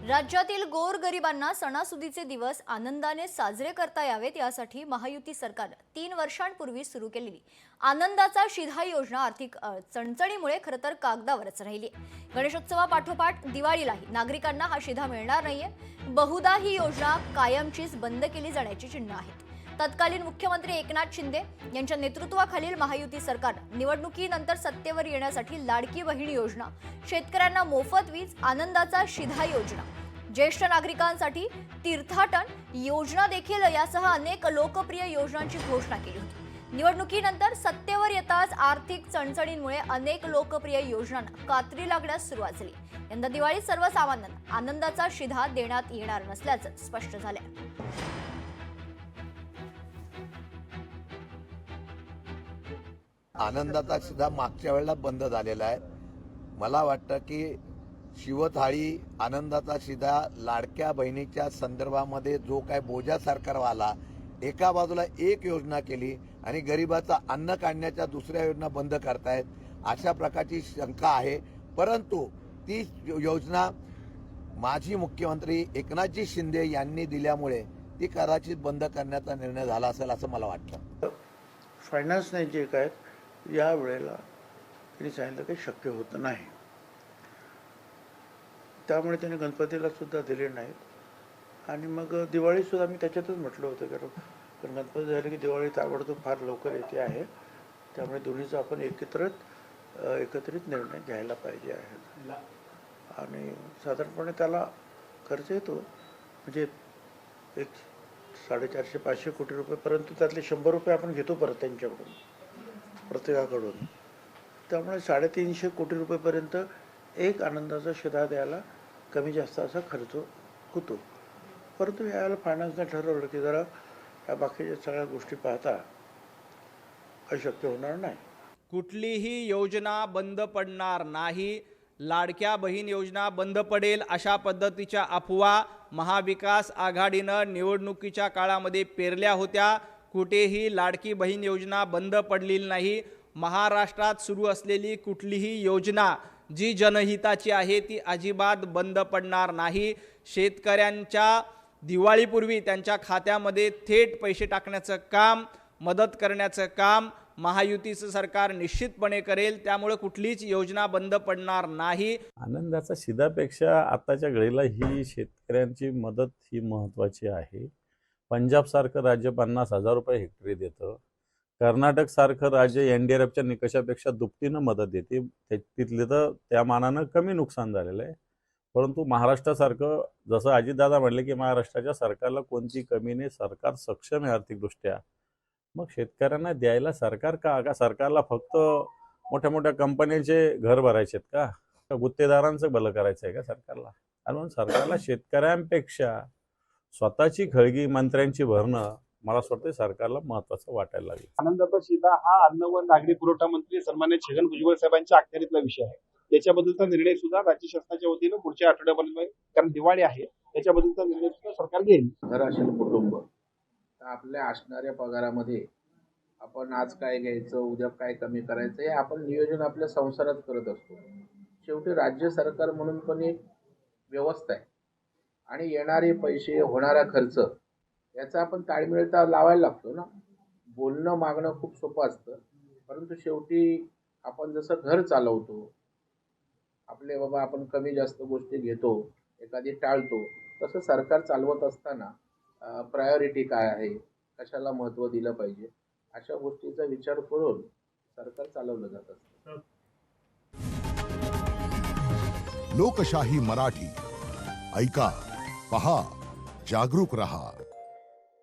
राज्यातील गोरगरिबांना सणासुदीचे दिवस आनंदाने साजरे करता यावेत यासाठी महायुती सरकार 3 वर्षांपूर्वी सुरू केलेली आनंदाचा शिधा योजना आर्थिक चणचणीमुळे खरं तर कागदावरच राहिली। गणेशोत्सवापाठोपाठ दिवाळीलाही नागरिकांना हा शिधा मिळणार नाहीये। बहुधा ही योजना कायमचीच बंद केली जाण्याची चिन्ह आहेत। तत्कालीन मुख्यमंत्री एकनाथ शिंदे यांच्या नेतृत्वाखालील महायुती सरकार निवडणुकीनंतर सत्तेवर येण्यासाठी लाडकी बहीण योजना, शेतकऱ्यांना मोफत वीज, आनंदाचा शिधा योजना, ज्येष्ठ नागरिकांसाठी तीर्थाटन योजना देखील यासह अनेक लोकप्रिय योजनांची घोषणा केली होती। निवडणुकीनंतर सत्तेवर येताच आर्थिक चणचणींमुळे अनेक लोकप्रिय योजनांना कात्री लागण्यास सुरुवात झाली। यंदा दिवाळीत सर्वसामान्यांना आनंदाचा शिधा देण्यात येणार नसल्याचं स्पष्ट झालंय। आनंदाचा सुद्धा मागच्या वेळेला बंद झालेला आहे। मला वाटतं की शिवथाळी, आनंदाचा शिधा, लाडक्या बहिणीच्या संदर्भामध्ये जो काय बोजा सरकारवर आला, एका बाजूला एक योजना केली आणि गरिबाचं अन्न काढण्याच्या दुसऱ्या योजना बंद करतायत, अशा प्रकारची शंका आहे। परंतु ती योजना माजी मुख्यमंत्री एकनाथजी शिंदे यांनी दिल्यामुळे ती कदाचित बंद करण्याचा निर्णय झाला असेल असं मला वाटतं। फायनान्स नाही जे काय या वेळेला त्यांनी सांगितलं काही शक्य होत नाही, त्यामुळे त्यांनी गणपतीला सुद्धा दिले नाहीत। आणि मग दिवाळीसुद्धा मी त्याच्यातच म्हटलं होतं, कारण गणपती झाले की दिवाळी ताबडतोब फार लवकर येते आहे, त्यामुळे दोन्हीचा आपण एकत्रित निर्णय घ्यायला पाहिजे आहे। आणि साधारणपणे त्याला खर्च येतो म्हणजे एक 450-500 कोटी रुपये, परंतु त्यातले 100 रुपये आपण घेतो परत त्यांच्याकडून, प्रत्येकाकडून। त्यामुळे 350 कोटी रुपयेपर्यंत एक आनंदाचा शिधा द्यायला कमी जास्त असा खर्च होतो। परंतु यावेळेला फायनान्सने ठरवलं की जरा या बाकीच्या सगळ्या गोष्टी पाहता अशक्य होणार नाही। कुठलीही योजना बंद पडणार नाही, लाडक्या बहीण योजना बंद पडेल अशा पद्धतीच्या अफवा महाविकास आघाडीनं निवडणुकीच्या काळामध्ये पेरल्या होत्या। कुठेही लाडकी बहीण योजना बंद पडलेली नाही। महाराष्ट्रात सुरू असलेली कुठलीही योजना जी जनहिताची आहे ती अजिबात बंद पडणार नाही। शेतकऱ्यांच्या दिवाळीपूर्वी त्यांच्या खात्यामध्ये थेट पैसे टाकण्याचं काम, मदत करण्याचं काम महायुतीचं सरकार निश्चितपणे करेल, त्यामुळे कुठलीच योजना बंद पडणार नाही। आनंदाचा शिधापेक्षा आताच्या घडीला ही शेतकऱ्यांची मदत ही महत्त्वाची आहे। पंजाब सारखं राज्य 50,000 रुपये हेक्टरी देतं, कर्नाटक सारखं राज्य NDRFच्या निकषापेक्षा दुपटीनं मदत देते, तिथले तर त्या मानानं कमी नुकसान झालेलं आहे। परंतु महाराष्ट्रासारखं, जसं अजितदादा म्हणले की महाराष्ट्राच्या सरकारला कोणती कमी नाही, सरकार सक्षम आहे आर्थिकदृष्ट्या, मग शेतकऱ्यांना द्यायला सरकार का सरकारला फक्त मोठ्या मोठ्या कंपन्यांचे घर भरायचे आहेत का गुत्तेदारांचं भलं करायचं आहे का सरकारला? आणि म्हणून सरकारला शेतकऱ्यांपेक्षा स्वतःची खळगी मंत्र्यांची भरणं मला असं वाटतं सरकारला महत्त्वाचं वाटायला लागलं। आनंदाचा शिधा हा अन्न व नागरी पुरवठा मंत्री सन्मान्य छगन भुजबळ साहेबांच्या अखत्यारीतला विषय आहे। त्याच्याबद्दलचा निर्णय सुद्धा राज्य शासनाच्या वतीनं पुढच्या आठवड्यापर्यंत, कारण दिवाळी आहे, त्याच्याबद्दलचा निर्णय सुद्धा सरकार घेईल। घर असेल कुटुंब, आपल्या असणाऱ्या पगारामध्ये आपण आज काय घ्यायचं, उद्या काय कमी करायचं, हे आपण नियोजन आपल्या संसारात करत असतो। शेवटी राज्य सरकार म्हणून पण एक व्यवस्था आहे आणि येणारे पैसे, होणारा खर्च याचा आपण ताळमेळ लावायला लागतो ना। बोलणं मागणं खूप सोपं असतं, परंतु शेवटी आपण जसं घर चालवतो, आपले बाबा आपण कमी जास्त गोष्टी घेतो, एखादी टाळतो, तसं सरकार चालवत असताना प्रायोरिटी काय आहे, कशाला महत्त्व दिलं पाहिजे, अशा गोष्टीचा विचार करून सरकार चालवलं जात असतं। लोकशाही मराठी ऐका, पहा, जागरूक रहा।